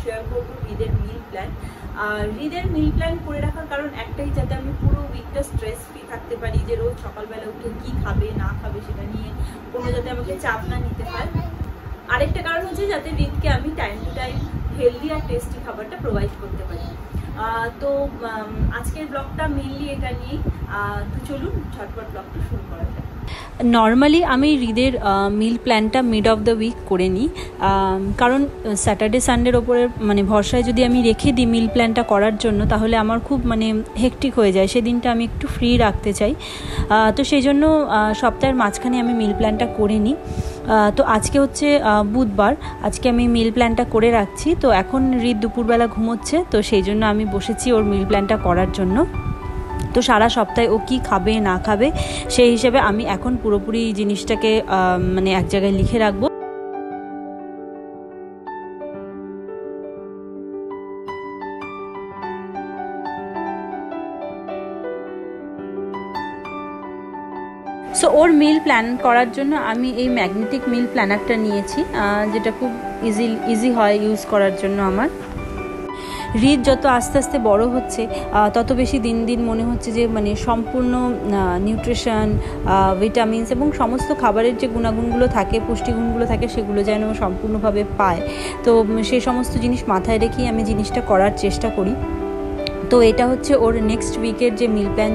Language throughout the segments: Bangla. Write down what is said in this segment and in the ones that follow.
শেয়ার করবো হৃদের মিল প্ল্যান। হৃদের মিল প্ল্যান করে রাখার কারণ একটাই, যাতে আমি পুরো উইকটা স্ট্রেস ফ্রি থাকতে পারি, যে রোজ সকালবেলা উঠে কি খাবে না খাবে সেটা নিয়ে কোনো যাতে আমাকে চাপ না নিতে হয়। আরেকটা কারণ হচ্ছে যাতে হৃদকে আমি টাইম টু টাইম হেলদি আর টেস্টি খাবারটা প্রোভাইড করতে পারি। তো আজকের ব্লগটা মেনলি এটা নিয়েই। তো চলুন ঝটপট ব্লগটা শুরু করা যায়। নর্মালি আমি হৃদের মিল প্ল্যানটা মিড অফ দ্য উইক করে নিই, কারণ স্যাটারডে সানডের ওপরে মানে ভরসায় যদি আমি রেখে দিই মিল প্ল্যানটা করার জন্য, তাহলে আমার খুব মানে হেকটিক হয়ে যায়। সেদিনটা আমি একটু ফ্রি রাখতে চাই, তো সেই জন্য সপ্তাহের মাঝখানে আমি মিল প্ল্যানটা করে নিই। তো আজকে হচ্ছে বুধবার, আজকে আমি মিল প্ল্যানটা করে রাখছি। তো এখন হৃদ দুপুরবেলা ঘুমোচ্ছে, তো সেই জন্য আমি বসেছি ওর মিল প্ল্যানটা করার জন্য। তো সারা সপ্তাহে ও কী খাবে না খাবে সেই হিসেবে আমি এখন পুরোপুরি জিনিসটাকে মানে এক জায়গায় লিখে রাখবো। সো ওর মিল প্ল্যান করার জন্য আমি এই ম্যাগনেটিক মিল প্ল্যানারটা নিয়েছি, যেটা খুব ইজি হয় ইউজ করার জন্য আমার। হৃদ যত আস্তে আস্তে বড় হচ্ছে তত বেশি দিন দিন মনে হচ্ছে যে মানে সম্পূর্ণ নিউট্রিশন, ভিটামিনস এবং সমস্ত খাবারের যে গুণাগুণগুলো থাকে, পুষ্টিগুণগুলো থাকে, সেগুলো যেন সম্পূর্ণভাবে পায়। তো সেই সমস্ত জিনিস মাথায় রেখেই আমি জিনিসটা করার চেষ্টা করি। তো এটা হচ্ছে ওর নেক্সট উইকের যে মিল প্ল্যান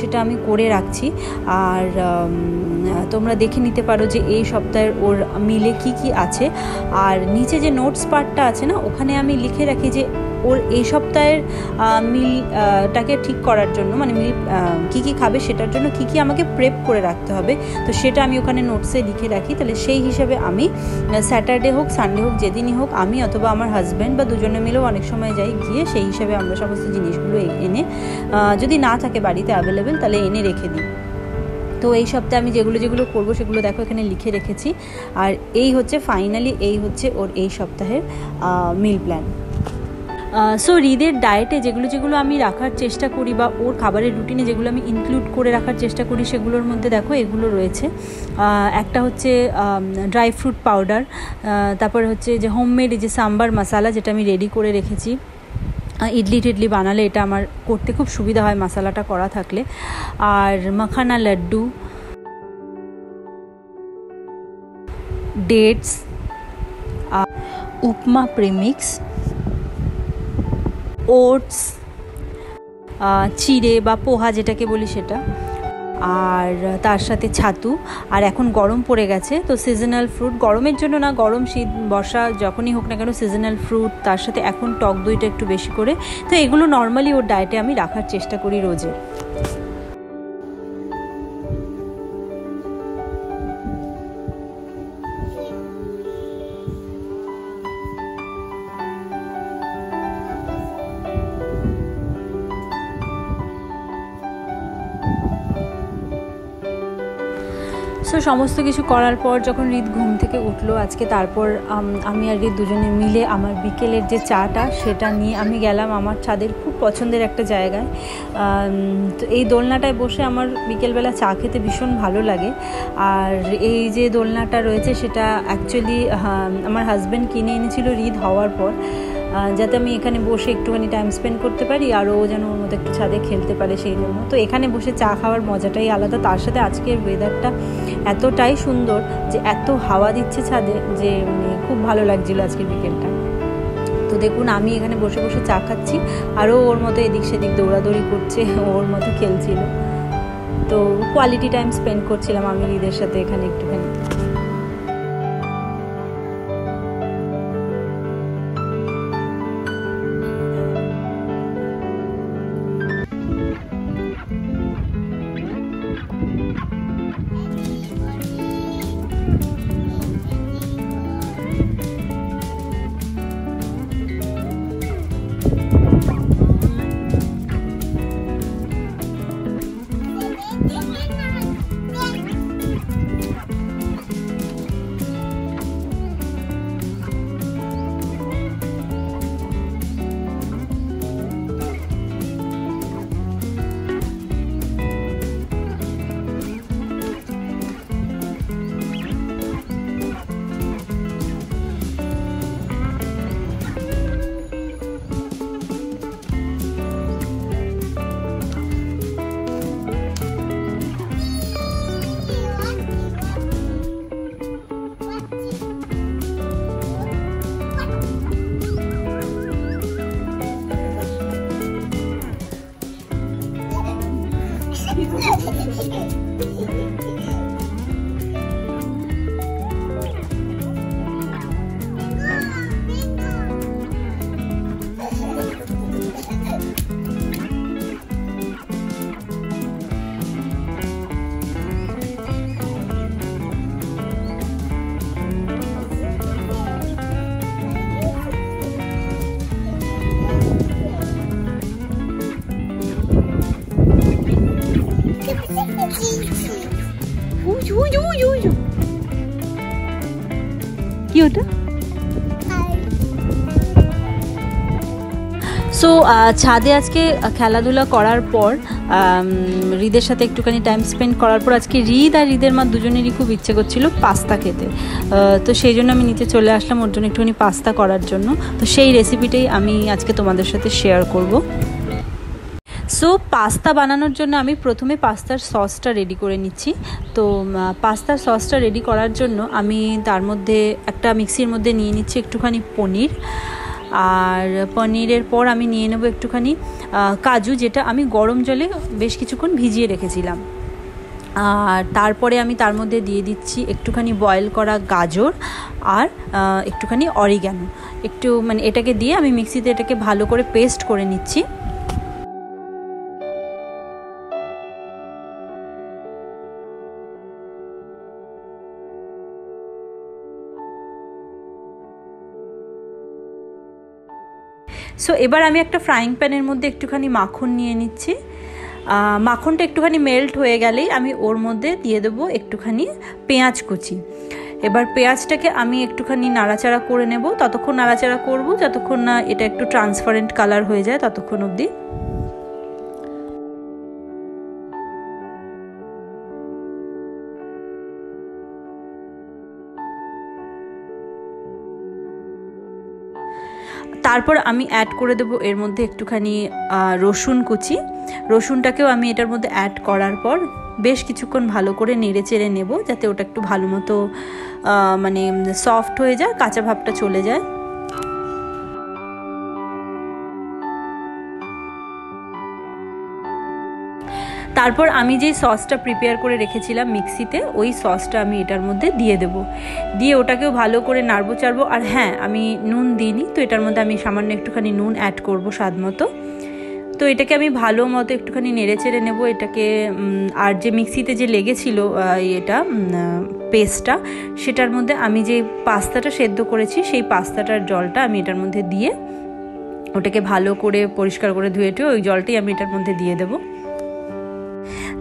সেটা আমি করে রাখছি। আর তোমরা দেখে নিতে পারো যে এই সপ্তাহের ওর মিলে কি কি আছে। আর নিচে যে নোটস পার্টটা আছে না, ওখানে আমি লিখে রাখি যে ওর এই সপ্তাহের মিলটাকে ঠিক করার জন্য, মানে মিল কী কী খাবে সেটার জন্য কী কী আমাকে প্রেপ করে রাখতে হবে। তো সেটা আমি ওখানে নোটসে লিখে রাখি। তাহলে সেই হিসেবে আমি স্যাটারডে হোক সানডে হোক যেদিনই হোক, আমি অথবা আমার হাজব্যান্ড বা দুজনে মিলেও অনেক সময় যাই, গিয়ে সেই হিসেবে আমরা সমস্ত জিনিসগুলো এনে, যদি না থাকে বাড়িতে অ্যাভেলেবেল তাহলে এনে রেখে দিই। তো এই সপ্তাহে আমি যেগুলো করবো সেগুলো দেখো এখানে লিখে রেখেছি। আর এই হচ্ছে ফাইনালি এই হচ্ছে ওর এই সপ্তাহের মিল প্ল্যান। সো হৃদের ডায়েটে যেগুলো আমি রাখার চেষ্টা করি, বা ওর খাবারের রুটিনে যেগুলো আমি ইনক্লুড করে রাখার চেষ্টা করি, সেগুলোর মধ্যে দেখো এগুলো রয়েছে। একটা হচ্ছে ড্রাই ফ্রুট পাউডার, তারপরে হচ্ছে যে হোমমেড যে সাম্বার মশালা, যেটা আমি রেডি করে রেখেছি। ইডলি বানালে এটা আমার করতে খুব সুবিধা হয় মশালাটা করা থাকলে। আর মাখানা লাড্ডু, ডেটস, উপমা প্রেমিক্স, ওটস, চিড়ে বা পোহা যেটাকে বলি সেটা, আর তার সাথে ছাতু। আর এখন গরম পড়ে গেছে, তো সিজনাল ফ্রুট, গরমের জন্য না, গরম শীত বর্ষা যখনই হোক না কেন সিজনাল ফ্রুট, তার সাথে এখন টক দইটা একটু বেশি করে। তো এগুলো নর্মালি ওর ডায়েটে আমি রাখার চেষ্টা করি রোজে। সো সমস্ত কিছু করার পর যখন হৃদ ঘুম থেকে উঠলো আজকে, তারপর আমি আর হৃদ দুজনে মিলে আমার বিকেলের যে চাটা সেটা নিয়ে আমি গেলাম আমার ছাদের খুব পছন্দের একটা জায়গায়। তো এই দোলনাটায় বসে আমার বিকেলবেলা চা খেতে ভীষণ ভালো লাগে। আর এই যে দোলনাটা রয়েছে সেটা অ্যাকচুয়ালি আমার হাজব্যান্ড কিনে এনেছিল হৃদ হওয়ার পর, যাতে আমি এখানে বসে একটুখানি টাইম স্পেন্ড করতে পারি, আর ও যেন ওর মতো একটু ছাদে খেলতে পারে সেই জন্য। তো এখানে বসে চা খাওয়ার মজাটাই আলাদা। তার সাথে আজকের ওয়েদারটা এতটাই সুন্দর যে এত হাওয়া দিচ্ছে ছাদে, যে মানে খুব ভালো লাগছিলো আজকের বিকেলটা। তো দেখুন আমি এখানে বসে বসে চা খাচ্ছি, আরও ওর মতো এদিক সেদিক দৌড়াদৌড়ি করছে, ওর মতো খেলছিল। তো কোয়ালিটি টাইম স্পেন্ড করছিলাম আমি হৃদের সাথে এখানে একটুখানি। কি ওটা? সো ছাদে আজকে খেলাধুলা করার পর হৃদের সাথে একটুখানি টাইম স্পেন্ড করার পর আজকে হৃদ আর হৃদের মা দুজনেরই খুব ইচ্ছে করছিল পাস্তা খেতে। তো সেই জন্য আমি নিচে চলে আসলাম ওর জন্য একটুখানি পাস্তা করার জন্য। তো সেই রেসিপিটাই আমি আজকে তোমাদের সাথে শেয়ার করব। সো পাস্তা বানানোর জন্য আমি প্রথমে পাস্তার সসটা রেডি করে নিচ্ছি। তো পাস্তার সসটা রেডি করার জন্য আমি তার মধ্যে একটা মিক্সির মধ্যে নিয়ে নিচ্ছি একটুখানি পনির, আর পনিরের পর আমি নিয়ে নেব একটুখানি কাজু, যেটা আমি গরম জলে বেশ কিছুক্ষণ ভিজিয়ে রেখেছিলাম। আর তারপরে আমি তার মধ্যে দিয়ে দিচ্ছি একটুখানি বয়েল করা গাজর আর একটুখানি অরিগ্যানো, একটু মানে এটাকে দিয়ে আমি মিক্সিতে এটাকে ভালো করে পেস্ট করে নিচ্ছি। সো এবার আমি একটা ফ্রাইং প্যানের মধ্যে একটুখানি মাখন নিয়ে নিচ্ছি। মাখনটা একটুখানি মেল্ট হয়ে গেলেই আমি ওর মধ্যে দিয়ে দেবো একটুখানি পেঁয়াজ কুচি। এবার পেঁয়াজটাকে আমি একটুখানি নাড়াচাড়া করে নেব, ততক্ষণ নাড়াচাড়া করব যতক্ষণ না এটা একটু ট্রান্সপারেন্ট কালার হয়ে যায়, ততক্ষণ অবধি। তারপর আমি অ্যাড করে দেবো এর মধ্যে একটুখানি রসুন কুচি। রসুনটাকেও আমি এটার মধ্যে অ্যাড করার পর বেশ কিছুক্ষণ ভালো করে নেড়ে চেড়ে নেব, যাতে ওটা একটু ভালো মতো মানে সফট হয়ে যায়, কাঁচা ভাবটা চলে যায়। তারপর আমি যে সসটা প্রিপেয়ার করে রেখেছিলাম মিক্সিতে, ওই সসটা আমি এটার মধ্যে দিয়ে দেব, দিয়ে ওটাকেও ভালো করে নাড়বো চাড়বো। আর হ্যাঁ, আমি নুন দিইনি, তো এটার মধ্যে আমি সামান্য একটুখানি নুন অ্যাড করব স্বাদ মতো। তো এটাকে আমি ভালো মতো একটুখানি নেড়ে চেড়ে নেবো এটাকে। আর যে মিক্সিতে যে লেগেছিল এটা পেস্টটা, সেটার মধ্যে আমি যে পাস্তাটা সেদ্ধ করেছি সেই পাস্তাটার জলটা আমি এটার মধ্যে দিয়ে ওটাকে ভালো করে পরিষ্কার করে ধুয়ে টুয়ে ওই জলটাই আমি এটার মধ্যে দিয়ে দেবো।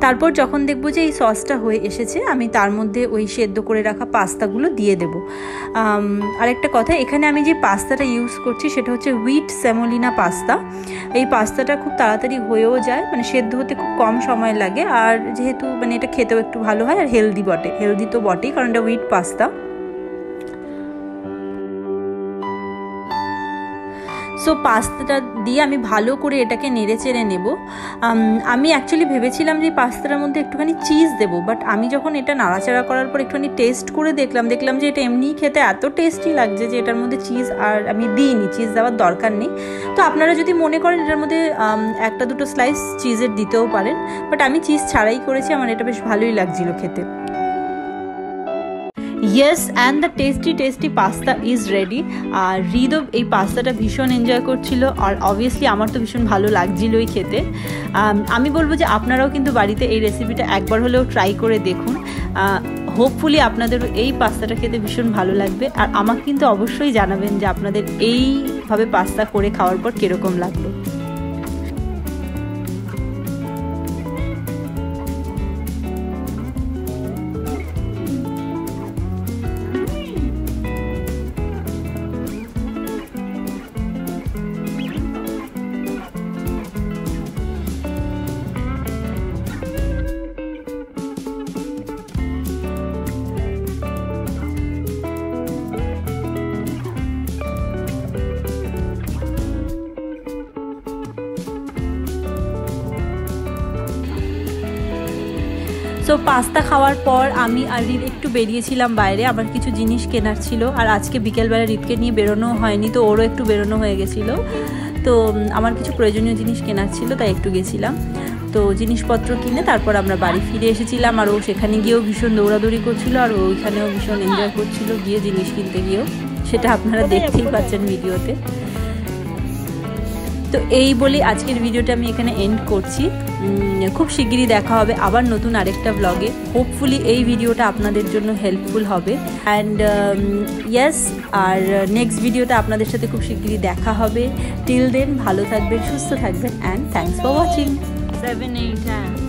তারপর যখন দেখবো যে এই সসটা হয়ে এসেছে, আমি তার মধ্যে ওই সেদ্ধ করে রাখা পাস্তাগুলো দিয়ে দেবো। আরেকটা কথা, এখানে আমি যে পাস্তাটা ইউজ করছি সেটা হচ্ছে হুইট সেমোলিনা পাস্তা। এই পাস্তাটা খুব তাড়াতাড়ি হয়েও যায়, মানে সেদ্ধ হতে খুব কম সময় লাগে, আর যেহেতু মানে এটা খেতেও একটু ভালো হয় আর হেলদি বটে, হেলদি তো বটেই কারণ এটা হুইট পাস্তা। সো পাস্তাটা দিয়ে আমি ভালো করে এটাকে নেড়ে চেড়ে নেব। আমি অ্যাকচুয়ালি ভেবেছিলাম যে পাস্তাটার মধ্যে একটুখানি চিজ দেবো, বাট আমি যখন এটা নাড়াচাড়া করার পর একটুখানি টেস্ট করে দেখলাম যে এটা এমনিই খেতে এত টেস্টি লাগছে যে এটার মধ্যে চিজ আর আমি দিইনি, চিজ দেওয়ার দরকার নেই। তো আপনারা যদি মনে করেন এটার মধ্যে একটা দুটো স্লাইস চিজের দিতেও পারেন, বাট আমি চিজ ছাড়াই করেছি, আমার এটা বেশ ভালোই লাগছিল খেতে। Yes, and the tasty pasta is ready. আর হৃদও এই পাস্তাটা ভীষণ এনজয় করছিল, আর অবভিয়াসলি আমার তো ভীষণ ভালো লাগছিলই খেতে। আমি বলবো যে আপনারাও কিন্তু বাড়িতে এই রেসিপিটা একবার হলেও ট্রাই করে দেখুন। হোপফুলি আপনাদেরও এই পাস্তাটা খেতে ভীষণ ভালো লাগবে, আর আমাকে কিন্তু অবশ্যই জানাবেন যে আপনাদের এইভাবে পাস্তা করে খাওয়ার পর কীরকম লাগলো। সো পাস্তা খাওয়ার পর আমি আর হৃদ একটু বেরিয়েছিলাম বাইরে, আবার কিছু জিনিস কেনার ছিল, আর আজকে বিকেলবেলা হৃদকে নিয়ে বেরোনো হয়নি, তো ওরও একটু বেরোনো হয়ে গেছিলো। তো আমার কিছু প্রয়োজনীয় জিনিস কেনার ছিল, তাই একটু গেছিলাম। তো জিনিসপত্র কিনে তারপর আমরা বাড়ি ফিরে এসেছিলাম। আর ও সেখানে গিয়েও ভীষণ দৌড়াদৌড়ি করছিল, আর ওইখানেও ভীষণ এনজয় করছিল গিয়ে জিনিস কিনতে গিয়েও, সেটা আপনারা দেখতেই পাচ্ছেন ভিডিওতে। তো এই বলে আজকের ভিডিওটা আমি এখানে এন্ড করছি। খুব শিগগিরই দেখা হবে আবার নতুন আরেকটা ব্লগে। হোপফুলি এই ভিডিওটা আপনাদের জন্য হেল্পফুল হবে। অ্যান্ড ইয়েস, আর নেক্সট ভিডিওটা আপনাদের সাথে খুব শিগগিরই দেখা হবে। টিল দেন ভালো থাকবেন, সুস্থ থাকবেন, অ্যান্ড থ্যাংকস ফর ওয়াচিং। 7-8